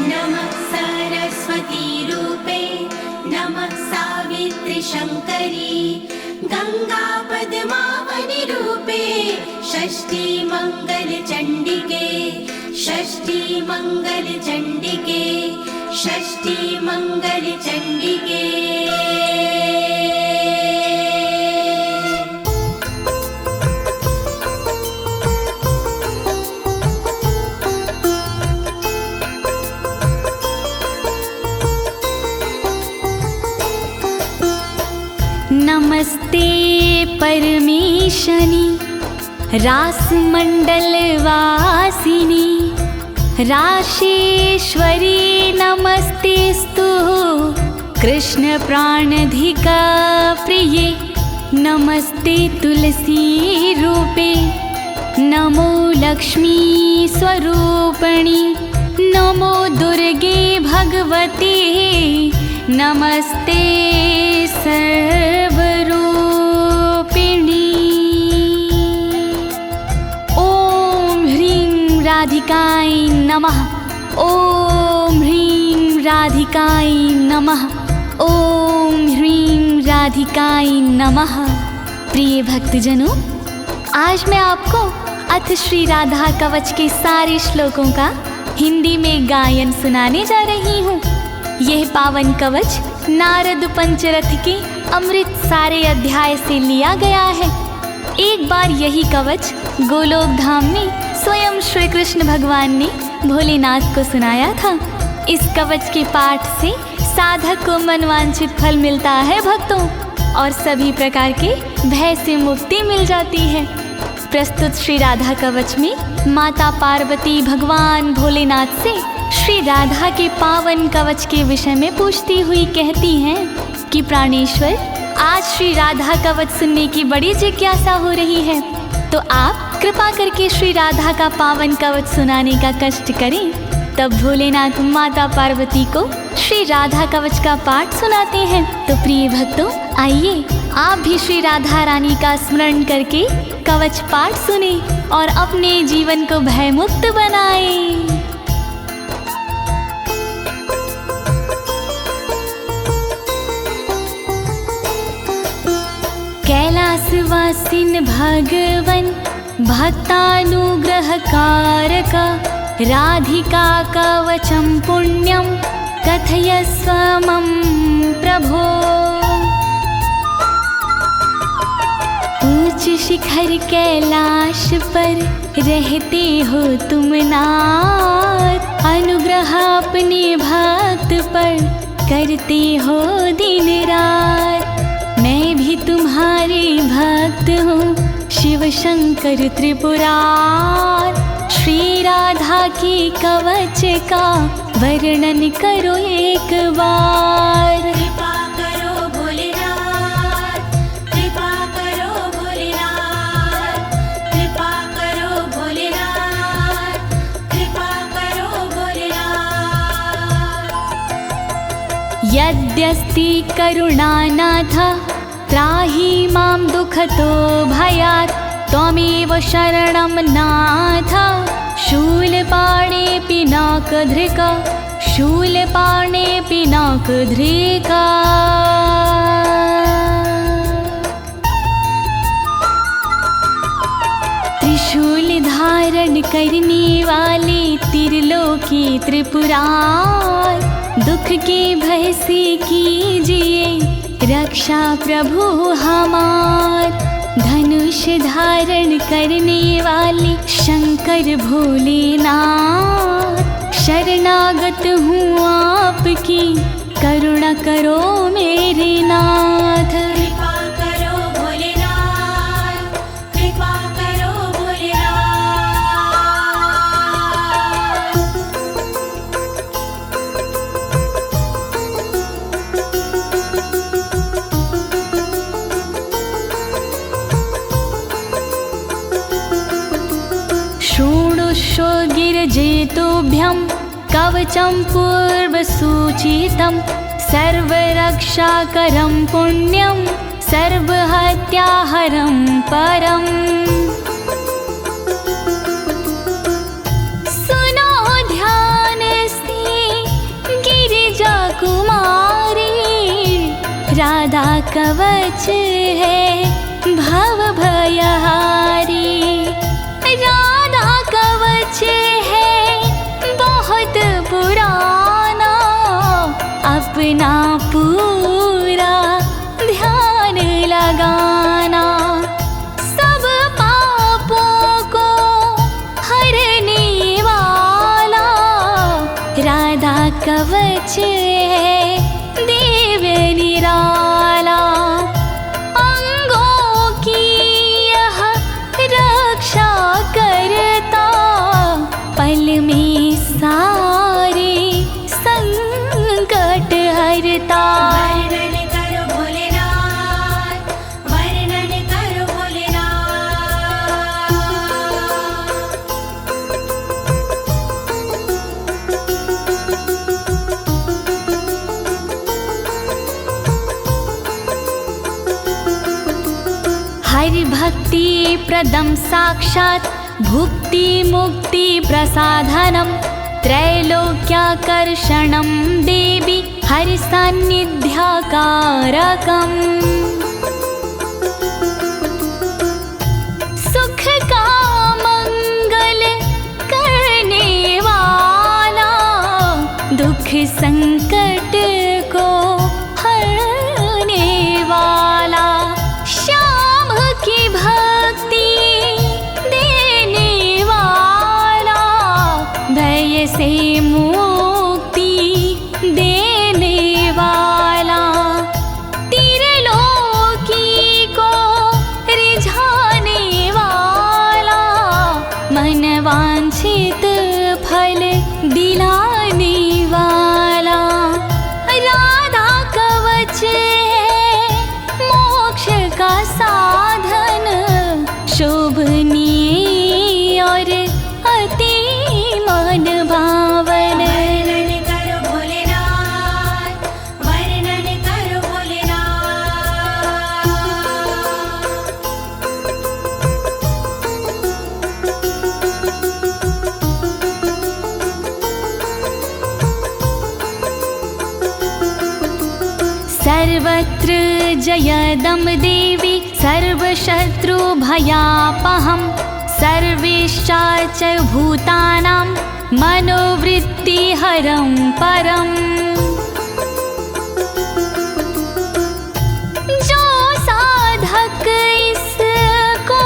नमः सरस्वती रूपे नमः सावित्री शङ्करी गङ्गा पद्मावनी रूपे षष्ठी मंगल चण्डिके षष्ठी मंगल चण्डिके षष्ठी मंगल चण्डिके। नमस्ते परमेशनी रासमंडल वासिनी राशेश्वरी नमस्तेस्तु कृष्ण प्राणधिका प्रिये नमस्ते तुलसी रूपे नमो लक्ष्मी स्वरूपिणी नमो दुर्गे भगवती नमस्ते सर्वरूपिणी। ओम ह्रीं राधिकाय नमः ओम ह्रीं राधिकाय नमः ओम ह्रीं राधिकाय नमः। प्रिय भक्तजनों, आज मैं आपको अथ श्री राधा कवच के सारे श्लोकों का हिंदी में गायन सुनाने जा रही हूँ। यह पावन कवच नारद पंचरथ के अमृत सारे अध्याय से लिया गया है। एक बार यही कवच गोलोक धाम में स्वयं श्री कृष्ण भगवान ने भोलेनाथ को सुनाया था। इस कवच के पाठ से साधक को मनवांछित फल मिलता है भक्तों, और सभी प्रकार के भय से मुक्ति मिल जाती है। प्रस्तुत श्री राधा कवच में माता पार्वती भगवान भोलेनाथ से श्री राधा के पावन कवच के विषय में पूछती हुई कहती हैं कि प्राणेश्वर, आज श्री राधा कवच सुनने की बड़ी जिज्ञासा हो रही है, तो आप कृपा करके श्री राधा का पावन कवच सुनाने का कष्ट करें। तब भोलेनाथ माता पार्वती को श्री राधा कवच का पाठ सुनाते हैं। तो प्रिय भक्तों, आइए आप भी श्री राधा रानी का स्मरण करके कवच पाठ सुने और अपने जीवन को भयमुक्त बनाएं। कैलासवासिन भगवन भक्तानुग्रह कारक राधिका कवचम पुण्यम कथयस्व मम प्रभो। ऊंच शिखर कैलाश पर रहते हो तुम नाथ, अनुग्रह अपने भक्त पर करते हो दिन रात। मैं भी तुम्हारे भक्त हूँ शिव शंकर त्रिपुरार, श्री राधा के कवच का वर्णन करो एक बार। कृपा करो भोलेनाथ कृपा करो भोलेनाथ कृपा करो भोलेनाथ कृपा करो भोलेनाथ। यद्यस्ति करुणानाथ त्राहि मां दुःखतो भयात्, त्वमेव शरणं नाथ शूलपाणे पिनाकधृका शूलपाणे पिनाकधृका। त्रिशूल धारण करने वाले त्रिलोकी त्रिपुरार, दुख के भय से कीजिए रक्षा प्रभु हमार। धनुष धारण करने वाले शंकर भोलेनाथ, शरणागत हूँ आपकी करुणा करो मेरे नाथ। कृपा करो भोलेनाथ कृपा करो भोलेनाथ। शृणुष्व गिरिजेतुभ्यं कवचं पूर्वसूचितं, सर्वरक्षाकरं पुण्यं सर्वहत्याहरं परम्। सुनो ध्यान से कवच है भव भयहारी। राधा कवच है बहुत पुराना, अपना पूरा ध्यान लगाना। सब पापों को हरने वाला राधा कवच है दिव्य निराला। अंगों की यह रक्षा करता, पल में सारे संकट हरता। वर्णन करो भोलेनाथ, वर्णन करो भोलेनाथ। हरि भक्ति प्रदम साक्षात् भुक्ति मुक्ति प्रसाधनम। त्रैलोक्याकर्षणं देवी हरि सान्निध्याकारकम्। सुख का मंगल करने वाला, दुख संकट को हरने वाला। श्याम की भक्ति देने वाला, भय से मुक्ति देने वाला। त्रिलोकी को रिझाने वाला, मन वांछित फल दिलाने वाला। राधा कवच है मोक्ष का साधन, शोभनीय और अति मन भावन। वर्णन करो भोलेनाथ, वर्णन करो भोलेनाथ। सर्वत्र जयदं देवी सर्वशत्रुभयापहं। सर्वेश्चाच भूतानां मनोवृत्तिहरं परम्। जो साधक इसको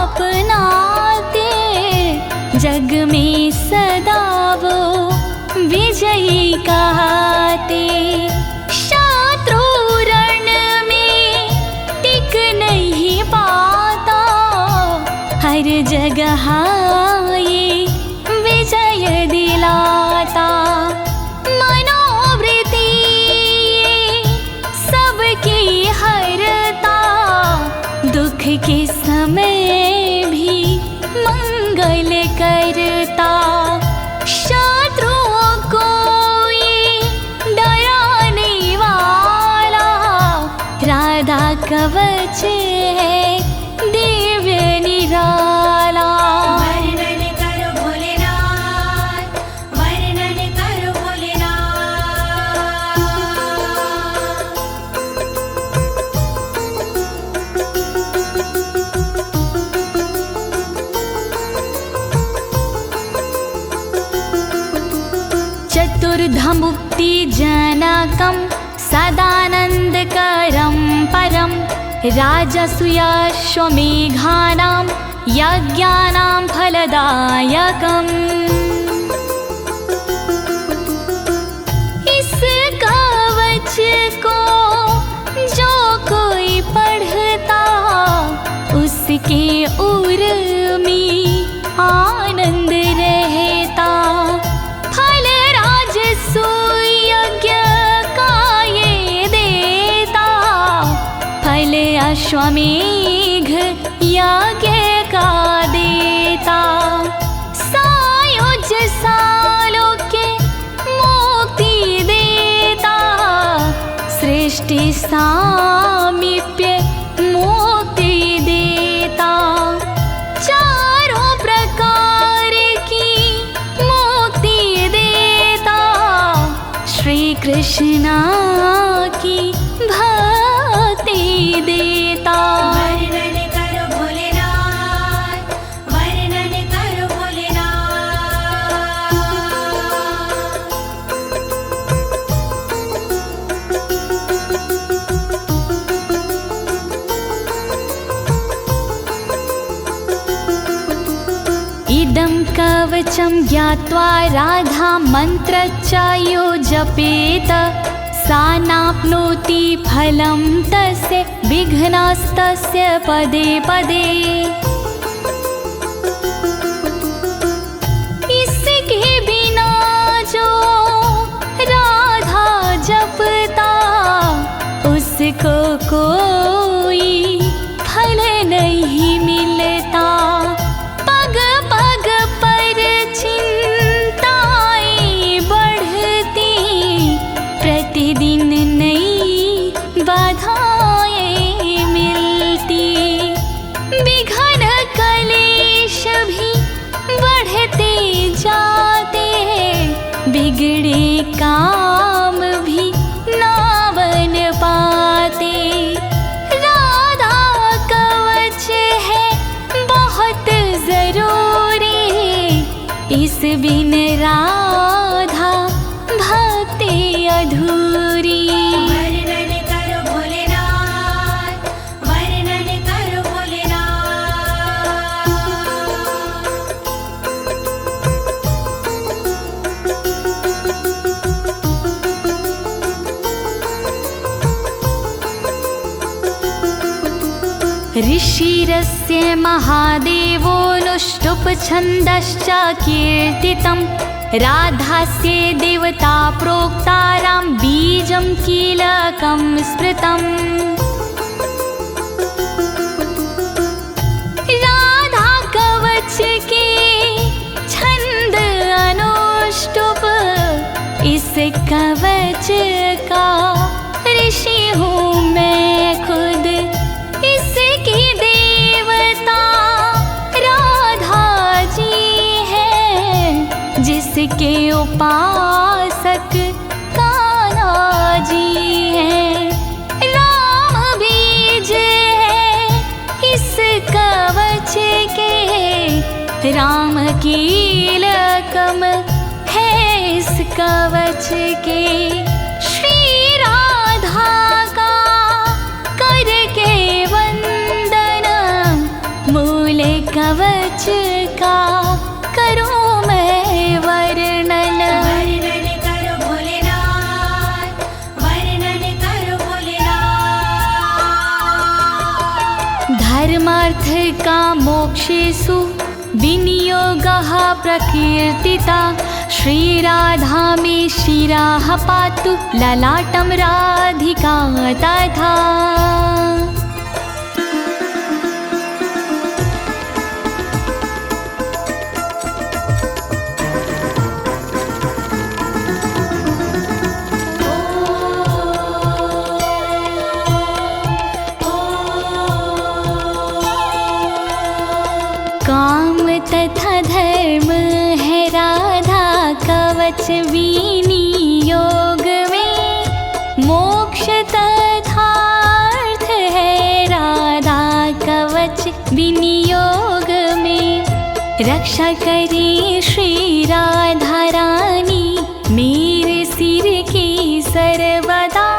अपनाते, जग में सदा वो विजयी कहते। शत्रु रण में टिक नहीं पाता, हर जगह ये विजय दिलाता। मनोवृत्ति सबकी हरता, दुख के समय भी मंगल करता। शत्रुओं को ये डराने वाला, राधा कवच है दिव्य निराला। वर्णन करो भोलेनाथ, वर्णन करो भोलेनाथ। चतुर्धमुक्ति जनकं सदानन्दकरं परं। राजसूयाश्वमेघानां यज्ञानां फलदायकम्। इस कवच को जो कोई पढ़ता, उसके उर में आनंद रहता। फल राजसूय का ये देता, फल अश्वमेघ यज्ञ का देता। सायुज सालों के मुक्ति देता, सृष्टि सामीप्य मुक्ति देता। चारों प्रकार की मुक्ति देता, श्री कृष्ण की भक्ति देता। वर्णन करो भोलेनाथ, वर्णन करो भोलेनाथ। इदं कवचं ज्ञात्वा राधा मन्त्रच्चायो जपेत, सा नाप्नोति फलं तस्य विघ्नास्तस्य पदे पदे। इसके बिना जो राधा जपता, उसको कोई फल नहीं मिलता। पग पग पर चिंताएं बढ़ती, प्रतिदिन नई बाधाएं मिलती। विघ्न कलेश भी बढ़ते जाते, बिगड़े काम भी ना बन पाते। राधा कवच है बहुत जरूरी, इस बिन राधा भक्ति अधूरी। वर्णन करो भोलेनाथ, वर्णन करो भोलेनाथ। ऋषिरस्य महादेवोऽनुष्टुप् छन्दश्च कीर्तितं, राधास्य देवता प्रोक्तारां बीजं कीलकं स्मृतम्। राधा कवच के छंद अनुष्टुप, इस कवच का ऋषि हूँ मैं खुद। इसकी देवता राधा जी है, जिसके उपासक कान्हा जी हैं। राम बीज है इस कवच के, राम कीलकम है इस कवच के। श्री राधा का करके वंदन, मूल कवच का करूं मैं वर्णन। वर्णन करो भोलेनाथ, वर्णन करो भोलेनाथ। धर्मार्थ का मोक्षेषु विनियोगः प्रकीर्तिता, श्रीराधा मे शिरः पातु ललाटं राधिका तथा। काम तथा धर्म है राधा कवच विनियोग में, मोक्ष तथा अर्थ है राधा कवच विनियोग में। रक्षा करे श्री राधा रानी मेरे सिर की सर्वदा,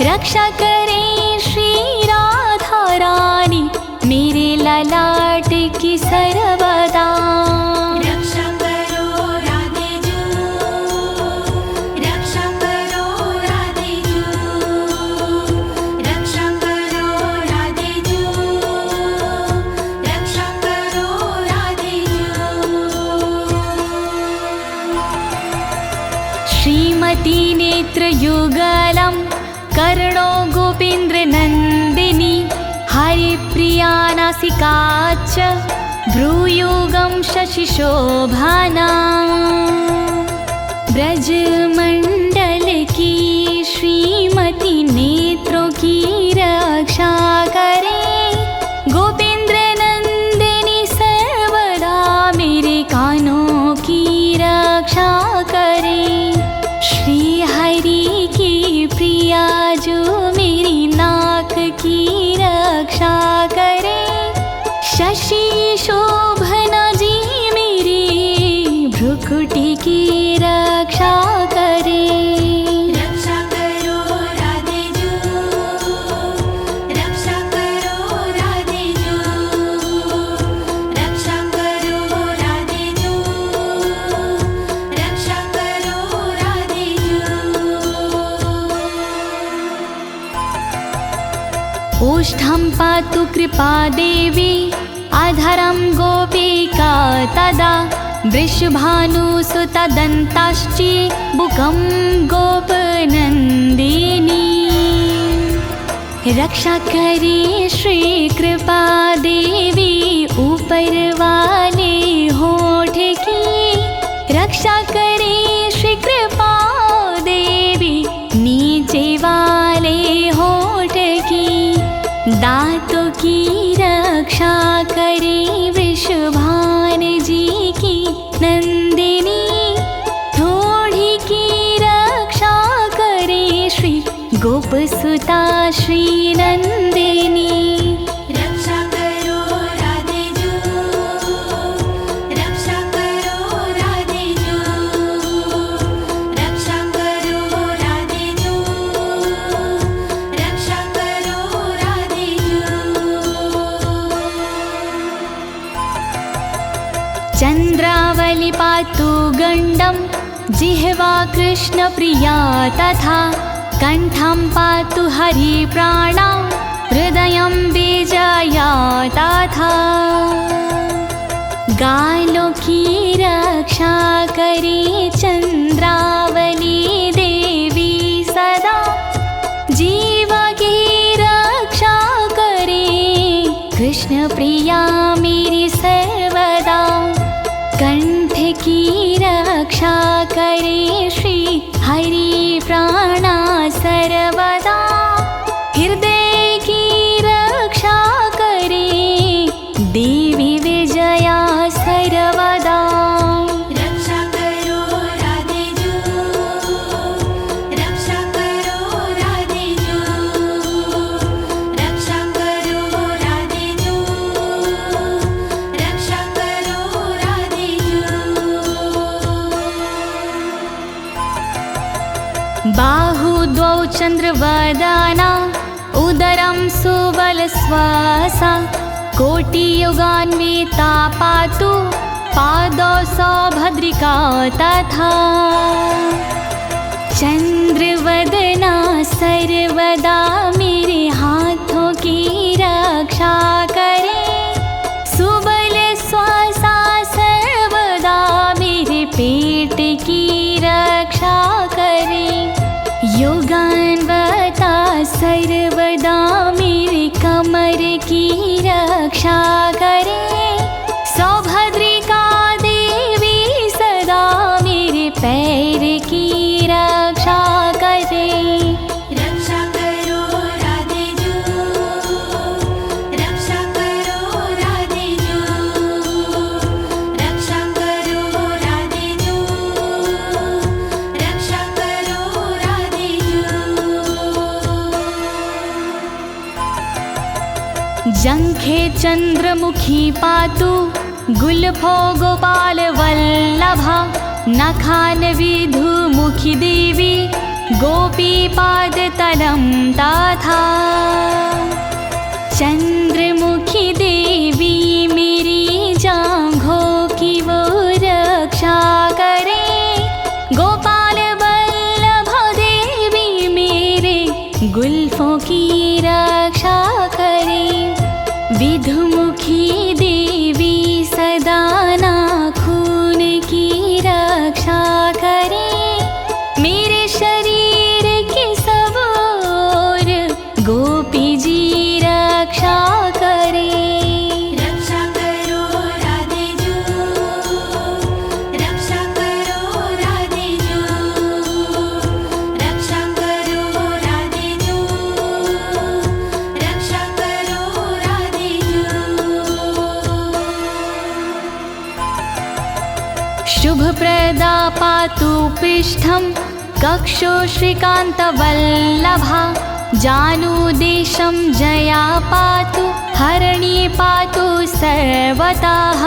रक्षा करे श्री राधा रानी मेरे ललाट की सर्वदा। रक्षा करो राधे जू, रक्षा करो राधे जू, रक्षा करो राधे जू, रक्षा करो राधे जू। श्रीमती नेत्रयुगलं कर्णो गोपेन्द्र नन्दिनी, हरिप्रिया नासिका च भ्रूयुगं शशिशोभना। ब्रजमंडल की श्रीमती नेत्रों की रक्षा करे, गोपेन्द्र नंदिनी सर्वदा मेरे कानों की रक्षा करे। श्री हरि की प्रिया जो मेरी नाक की भ्रुकुटी की रक्षा करे। रक्षा करो राधे जू, रक्षा करो राधे जू, रक्षा करो राधे जू, रक्षा करो राधे जू। ओष्ठं पातु कृपा देवी अधरं गोपिका तदा वृषभानुसुता दन्ताश्ची बुकं गोपनन्दिनी। रक्षा करे श्री कृपा देवी ऊपर वाले होठ की, रक्षा करे श्री कृपा देवी नीचे वाले होठ की। दांतों की रक्षा करे वृषभान जी की नंदिनी। थोड़ी की रक्षा करे श्री गोपसुता श्री नंदिनी। रक्षा करो राधे जू, रक्षा करो राधे जू, रक्षा करो राधे जू, रक्षा करो राधे जू। चंद्रावली पातु गंडम जिह्वा कृष्ण प्रिया तथा कंठं पातु हरि प्राणा हृदयं विजया तथा। गालों की रक्षा करे चंद्रावली देवी सदा, जीवा की रक्षा करे कृष्ण प्रिया मेरी सर्वदा। कंठ की रक्षा करे श्री हरि प्राणा सर्वदा। हृदय की रक्षा करे देवी विजया सर्वदा। रक्षा करो राधे जू, रक्षा करो राधे जू, रक्षा करो राधे जू, रक्षा करो राधे जू। बाहु द्वौ चंद्रवदना उदरं सुबलश्वासा। कोटियुगान्विता पातु पादौ सौभद्रिका तथा। चंद्रवदना सर्वदा मेरे हाथों की रक्षा करे। सुबल श्वासा सर्वदा मेरे पेट की रक्षा करे। योगान्वता सर्वदा मेरी कमर की रक्षा करे। सौभद्रिका देवी सदा मेरे पैर की रक्षा करे। रक्षा करो राधे जू, रक्षा करो राधे जू, रक्षा करो राधे जू, रक्षा करो राधे जू। जंघे चंद्रमुखी पातु गुल्फो गोपाल वल्लभा। नखान विधुमुखी देवी गोपी पाद तलं तथा। चंद्रमुखी देवी मेरी जांघों की वो रक्षा करे। गोपाल वल्लभ देवी मेरे गुल्फों की रक्षा करे। विधुमुखी देवी सदा नाखून की रक्षा करे। मेरे शरीर की सब ओर गोपी जी रक्षा करे। रक्षा करो राधे जू, रक्षा करो राधे जू, रक्षा करो राधे जू, रक्षा करो राधे जू। शुभप्रदा पातु पृष्ठं कक्षो श्रीकान्तवल्लभा। जानुदेशं जया पातु हरणी पातु सर्वतः।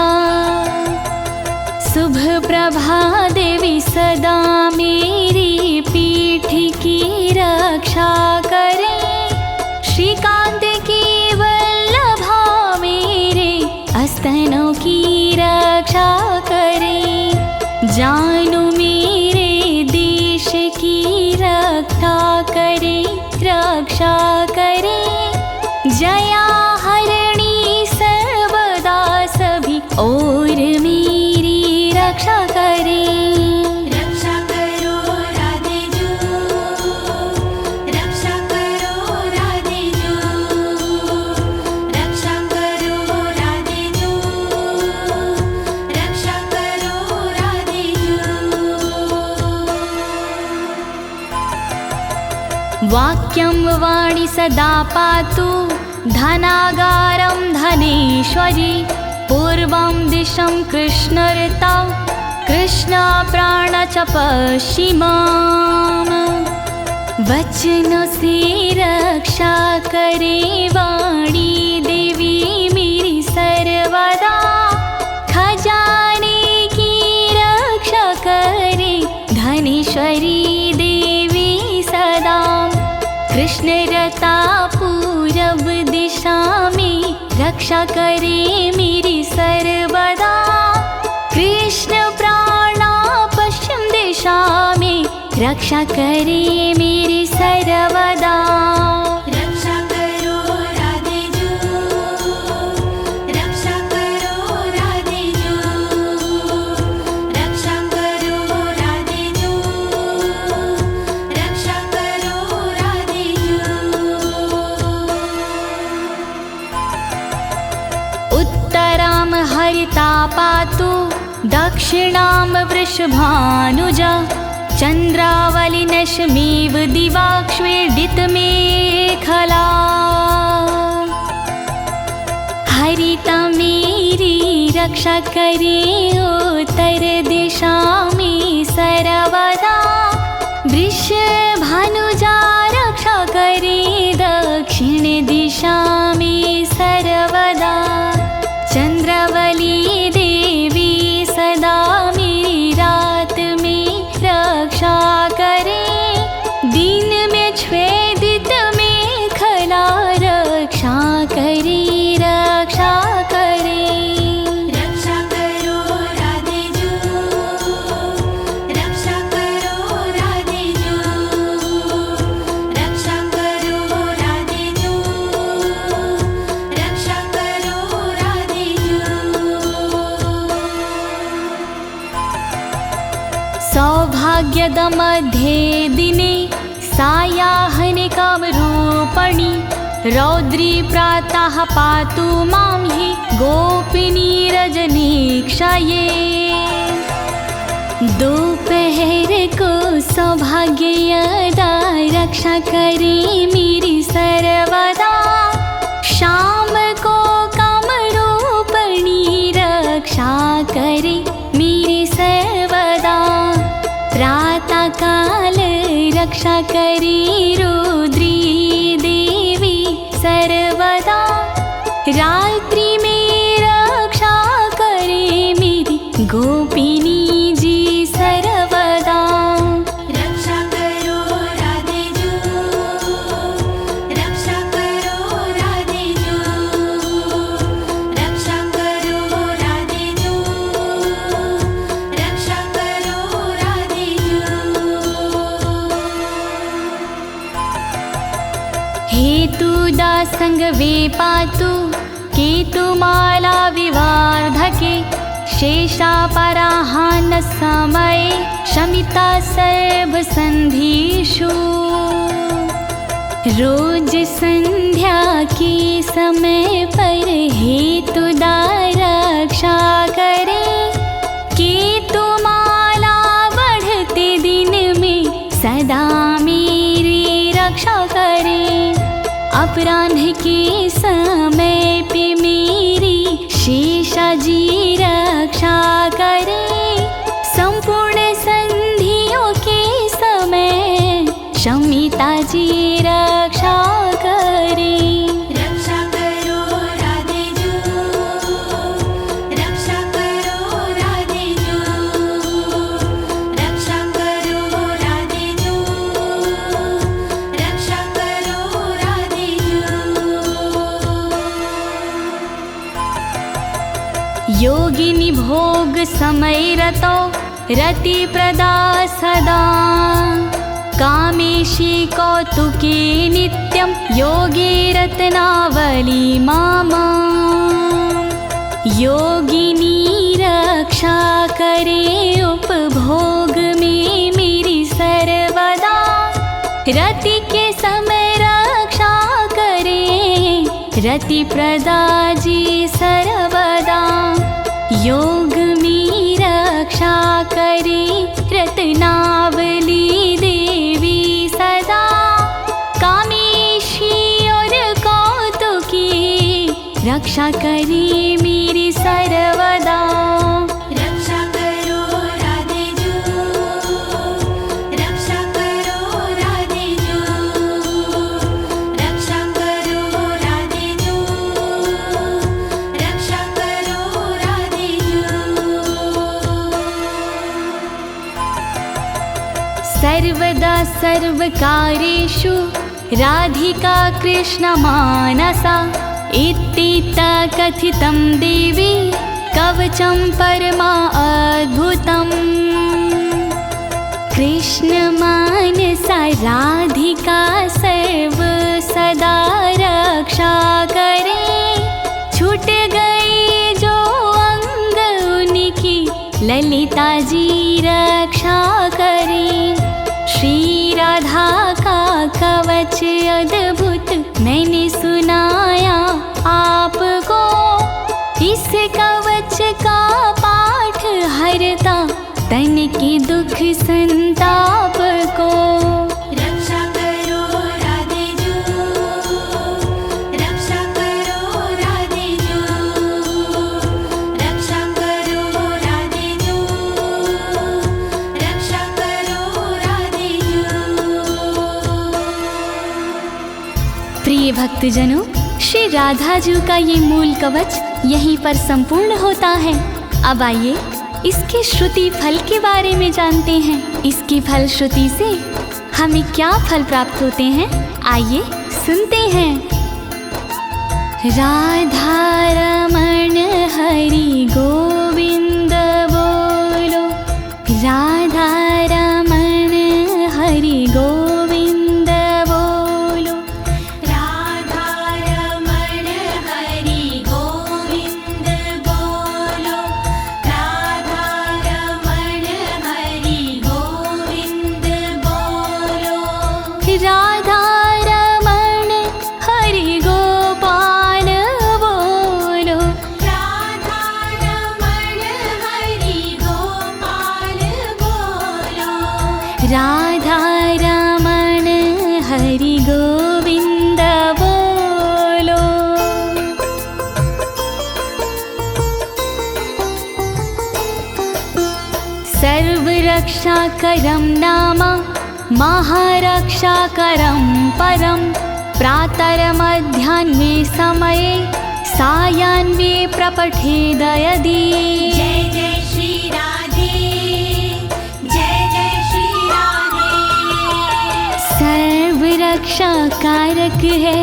शुभ प्रभा देवी सदा मेरी पीठ की रक्षा करे। श्रीकांत की वल्लभा मेरे स्तनों की रक्षा करे। जानू मेरे देश की रक्षा करे, रक्षा करे। जया हरणी सर्वदा सभी और मेरी रक्षा करे। रक्षा करो राधे जो, रक्षा करो राधे जो, रक्षा करो राधे जो, रक्षा करो राधे जो। वाक्यं वाणी सदा पातु धनागारं धनेश्वरी। पूर्वं दिशं कृष्णऋता कृष्ण प्राण च पश्चिमाम्। वचन से रक्षा करे वाणी देवी मेरी सर्वदा। खजाने की रक्षा करे धनेश्वरी देवी सदा। कृष्णरता पूरब दिशा में रक्षा करे मेरी सर्वदा। कृष्ण प्राणा पश्चिम दिशा में रक्षा करे मेरी सर्वदा। रक्षा करो राधे जो, रक्षा करो राधे जो, रक्षा करो राधे जो, रक्षा करो राधे जो। उत्तरां हरिता पातु दक्षिणां वृषभानुजा। चन्द्रावलिनशमेव दिवाक्ष्वेडितमेखला। हरिता मेरी रक्षा करे उत्तर दिशा में सर्वदा। वृषभानुजा रक्षा करे दक्षिण दिशा में सर्वदा। चंद्रावली देवी सदा मेरी रात में रक्षा करे। दिन में छेदित में खला रक्षा करे, रक्षा करे। रक्षा करो राधे जो, रक्षा करो राधे जो, रक्षा करो राधे जो, रक्षा करो राधे जो। सौभाग्यद मध्ये दिने सायाह्निकरूपिणी। रौद्री प्रातः पातु मां हि गोपिनी रजनीक्षये। दोपहर को सौभाग्यदा रक्षा करे मेरी सर्वदा। शाम को कामरूपिणी रक्षा करे मेरी सर्वदा। प्रातः काल रक्षा करे रुद्री देवी सर्वदा। रात्रि में रक्षा करे मेरी गोपिनी जी सर्वदा। रक्षा करो राधे जो, रक्षा करो राधे जो, रक्षा करो राधे जो, रक्षा करो राधे जो। हेतुदा संगवे पातु केतुमाला विवार्धके। शेषापराह्न समये शमिता सर्वसन्धिषु। रोज संध्या के समय पर हेतुदा रक्षा करे। केतुमाला बढ़ते दिन में सदा मेरी रक्षा करे। अपराह्न के समय पे मेरी शेषाजी रक्षा करे। संपूर्ण संधियों के समय शमिता जी रक्षा करे। रक्षा करो राधे जो, रक्षा करो राधे जो, समय रतो रतिप्रदा सदा कामेशी कौतुके नित्यं योगे रत्नावली मामा योगिनी रक्षा करे उपभोग में मेरी सर्वदा रति के समय रक्षा करे रति प्रदा जी सर्वदा योग में रक्षा करे रत्नावली देवी सदा कामेशी और कौतुकी रक्षा करे मेरी सर्वदा रक्षा करो राधे जो रक्षा करो राधे जो रक्षा करो राधे जो रक्षा करो राधे जो सर्वदा सर्वकारेषु राधिका कृष्ण मानसा इत्थिता कथितं देवी कवचं परमा अद्भुतम् कृष्ण मानसा राधिका सर्व सदा रक्षा करे छूट गई जो अंग उनकी ललिता जी रक्षा करे श्री राधा का कवच अद्भुत मैंने सुनाया आपको इस कवच का पाठ हरता तन के दुख संताप को रक्षा करो राधे जो रक्षा करो राधे जो रक्षा करो राधे जो रक्षा करो राधे जो प्रिय भक्तजनों, श्री राधा जी का ये मूल कवच यहीं पर संपूर्ण होता है। अब आइए इसके श्रुति फल के बारे में जानते हैं। इसकी फल श्रुति से हमें क्या फल प्राप्त होते हैं, आइए सुनते हैं। राधा रमण हरि गोविंद बोलो, राधा रमण हरि गोविंद बोलो, राधा रमण हरि गोविंद बोलो, राधा रमण हरि गोविंद बोलो, राधा रमण हरि गोपाल बोलो, राधा रमण हरि गोपाल बोलो, राधा रमण हरि गोविंद बोलो। सर्वरक्षाकरं नाम महारक्षाकरं परं प्रातरमध्याह्ने समये सायाह्ने प्रपठेद यदि। जय जय श्री राधे, जय जय श्री राधे। सर्व रक्षा कारक है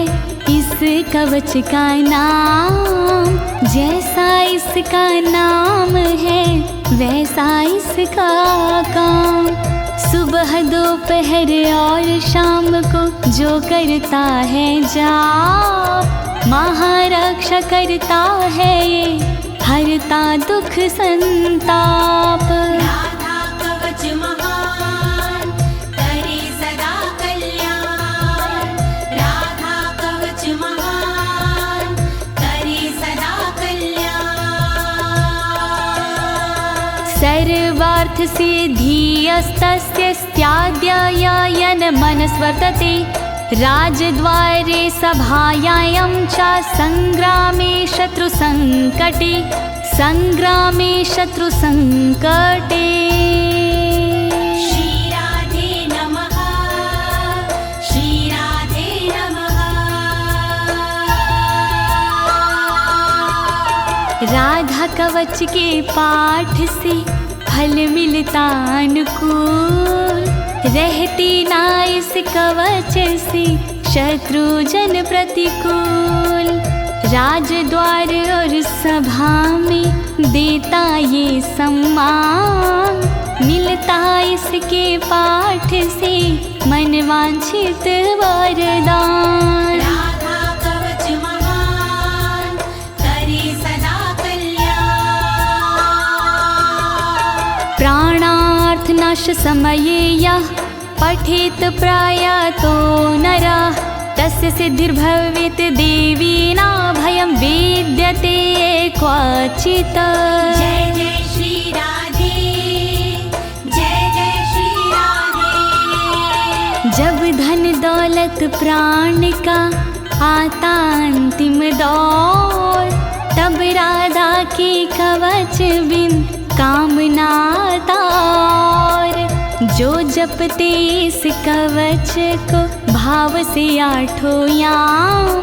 इस कवच का नाम, जैसा इसका नाम है वैसा इसका काम। सुबह दोपहर और शाम को जो करता है जाप, महारक्षा करता है ये हरता दुख संताप। राधा कवच महान करे सदा कल्याण, राधा कवच महान करे सदा कल्याण। सर्वार्थ सिद्धिस्तस्य स्याद्ययन मनस्वर्तते, राजद्वारे सभायां च संग्रामे शत्रुसंकटे, संग्रामे शत्रुसंकटे। श्री राधे नमः, श्री राधे नमः। राधा कवच के पाठ से फल मिलता अनुकूल, रहती ना इस कवच से शत्रु जन प्रतिकूल। राजद्वार और सभा में देता ये सम्मान। मिलता इसके पाठ से मनवांछित वरदान। राधा कवच महान करे सदा कल्याण। प्राणार्थ नाश समये यः पठेत प्रयातो नरः तस्य सिद्धिर्भवेत् देवीना भयं विद्यते क्वचित्। जय जय श्री राधे, जय जय श्री राधे। जब धन दौलत प्राण का आता अंतिम दौर, तब राधा के कवच बिन कामना तार। जो जपते इस कवच को भाव से आठों याम,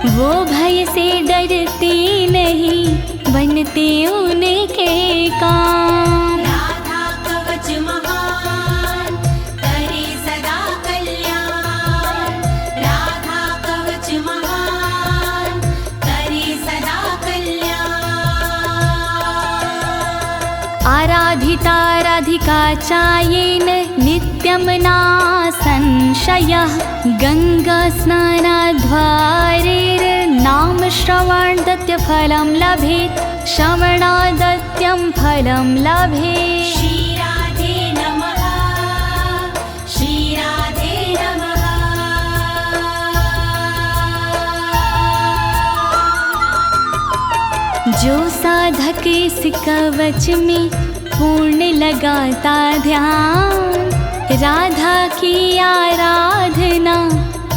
वो भय से डरते नहीं, बनते उनके काम। राधा कवच महान करे सदा कल्याण। राधा कवच महान करे सदा कल्याण। आराधिता राधिका चायेन नित्यं ना संशयः। गंगा स्नानाद्वारेर्नाम श्रवणादत्य फलं लभेत्। श्रवणादत्यं फलं लभेत्। श्री राधे नमः, श्री राधे नमः। जो साधक इस कवच में पूर्ण लगाता ध्यान, राधा की आराधना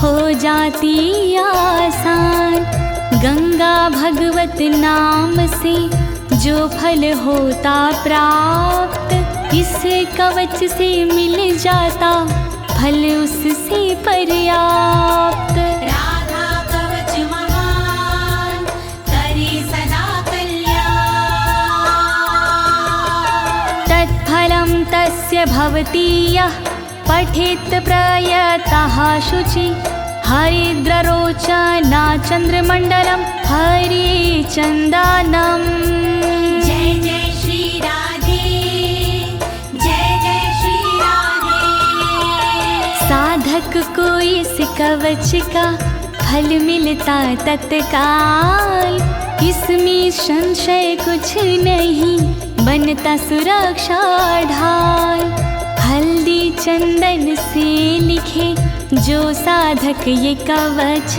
हो जाती आसान। गंगा भगवत नाम से जो फल होता प्राप्त, इस कवच से मिल जाता फल उससे पर्याप्त। राधा कवच महान करे सदा कल्याण। तत्फलं तस्य भवति यः पठेत् प्रयतः शुचि। हरिद्ररोचना चन्द्रमण्डलं हरिचन्दनम्। जय जय श्री राधे, जय जय श्री राधे। साधक को इस कवच का फल मिलता तत्काल। इसमें संशय कुछ नहीं, बनता सुरक्षा ढाल। हल्दी चंदन से लिखे जो साधक ये कवच,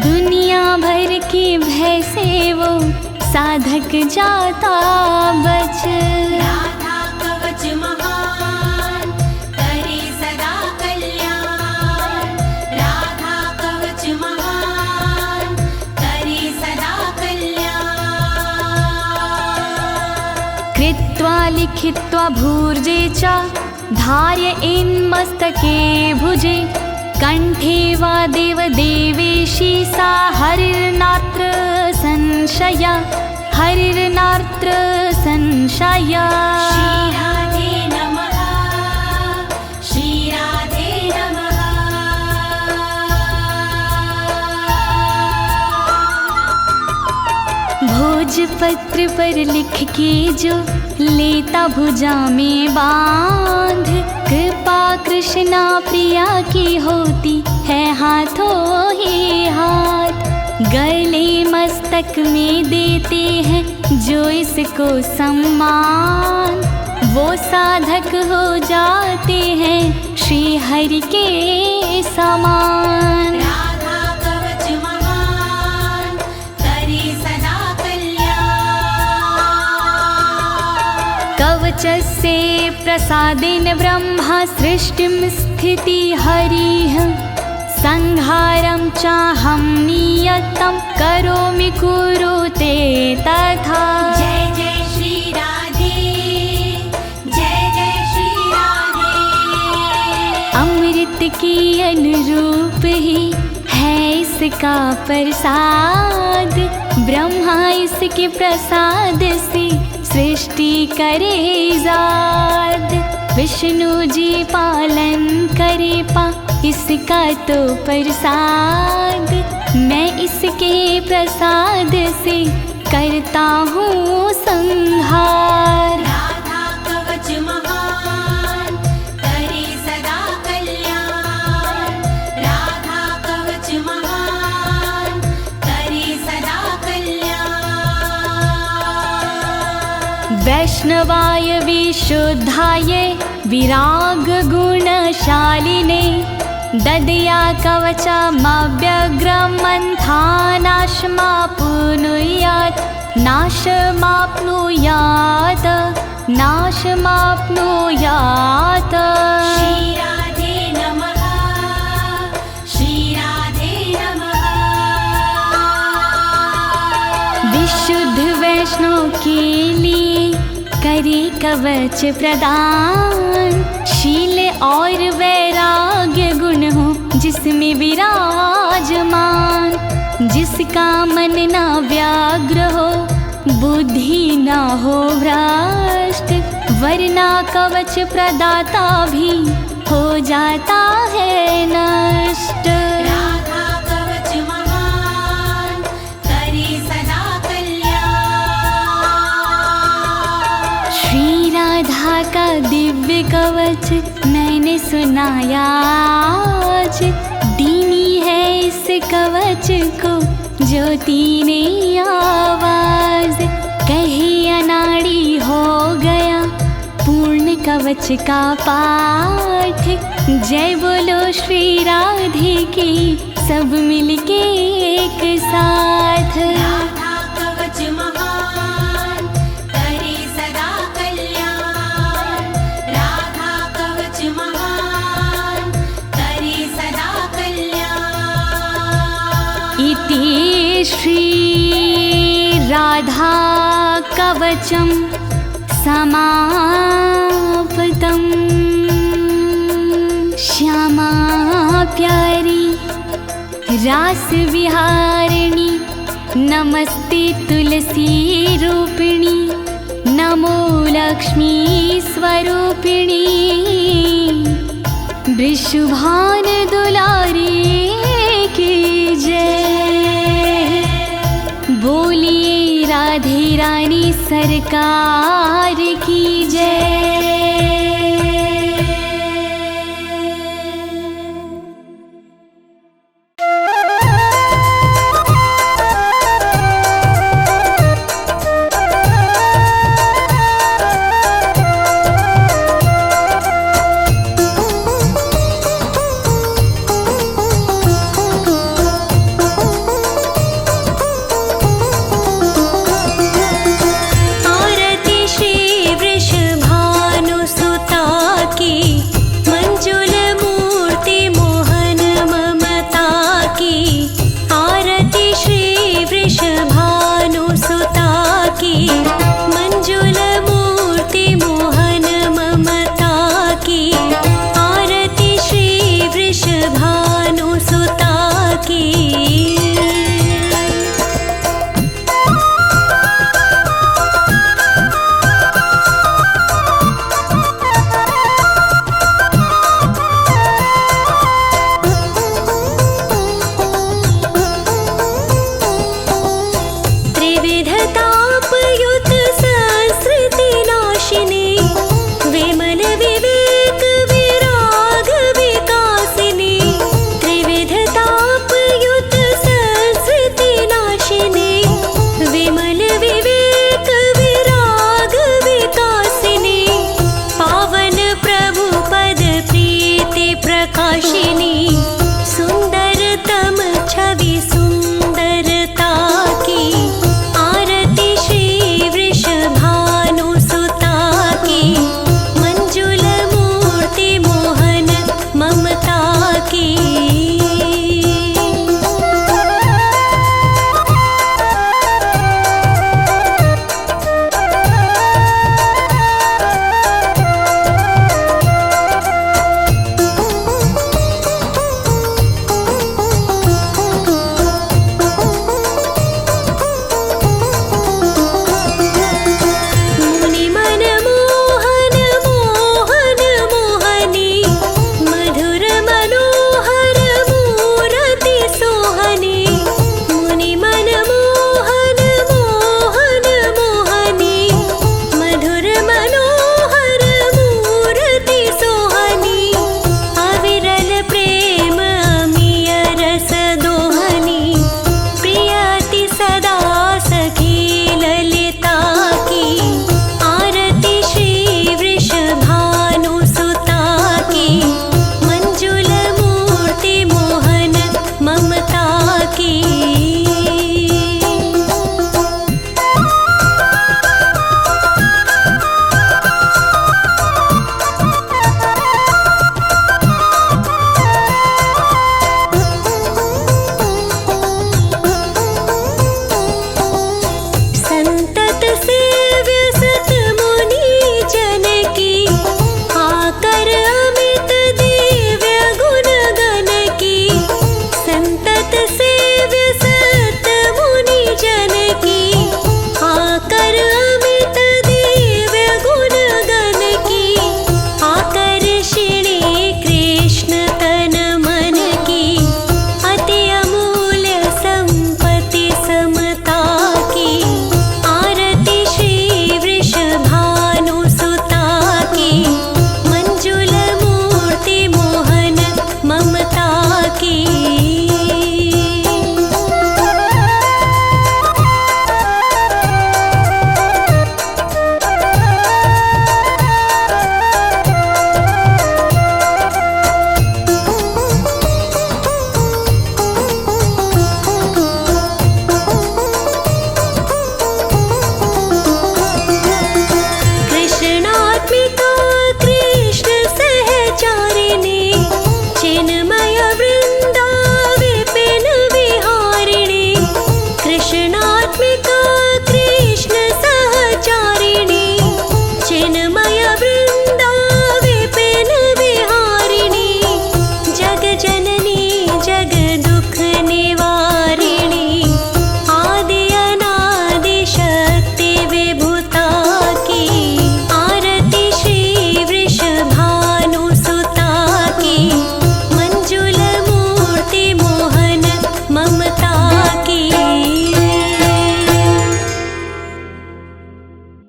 दुनिया भर के भय से वो साधक जाता बच। राधा कवच महान करे सदा कल्याण। राधा कवच महान करे सदा कल्याण। कृत्वा लिखित्वा भूर्जे च धार्य इन्मस्तके भुजे। कंठे वा देव देवेशी सा हरिर्नात्र संशय। हरिर्नात्र संशय। श्री राधे नमः, श्री राधे नमः। भोजपत्र पर लिख के जो लेता भुजा में बांध, कृपा कृष्णा प्रिया की होती है हाथों ही हाथ। गले मस्तक में देते हैं जो इसको सम्मान, वो साधक हो जाते हैं श्री हरि के समान। राधा कवच महान करे सदा कल्याण। कवचस्य प्रसादेन ब्रह्मा सृष्टिं स्थिति हरिः। संहारं चाहं नियतं करोमि कुरुते तथा। जय जय श्री राधे, जय जय श्री राधे। अमृत के अनुरूप ही है इसका प्रसाद। ब्रह्मा इसके प्रसाद से सृष्टि करे जाद। विष्णु जी पालन करे इसका तो प्रसाद, मैं इसके प्रसाद से करता हूँ संहार। राधा कवच महान करे सदा कल्याण, राधा कवच महान करे सदा कल्याण। वैष्णवाय विशुद्धाय विराग गुणशालिने, ददया कवचमव्यग्रं मंथानाशमाप्नुयात्, नाशमाप्नुयात्, नाशमाप्नुयात्। श्री राधे नमः, श्री राधे नमः। विशुद्ध वैष्णव के लिए करे कवच प्रदान, शील और वैराग्य गुण हो जिसमें विराजमान। जिसका मन ना व्याग्र हो, बुद्धि ना हो भ्रष्ट, वरना कवच प्रदाता भी हो जाता है नष्ट। राधा कवच महान करे सदा कल्याण। श्री राधा का दिव्य कवच मैंने सुनाया आज, दीनी है इस कवच को ज्योति ने आवाज। कहे अनाड़ी हो गया पूर्ण कवच का पाठ, जय बोलो श्री राधे की सब मिलके एक साथ। राधा कवच महान करे सदा कल्याण, राधा कवच महान करे सदा कल्याण। इति श्री राधा कवचम समाप्तम्। श्यामा प्यारी रास विहारिणी, नमस्ते तुलसी रूपिणी, नमो लक्ष्मी स्वरूपिणी। वृषभान दुलारी की जय, बोलिए राधे रानी सरकार की जय।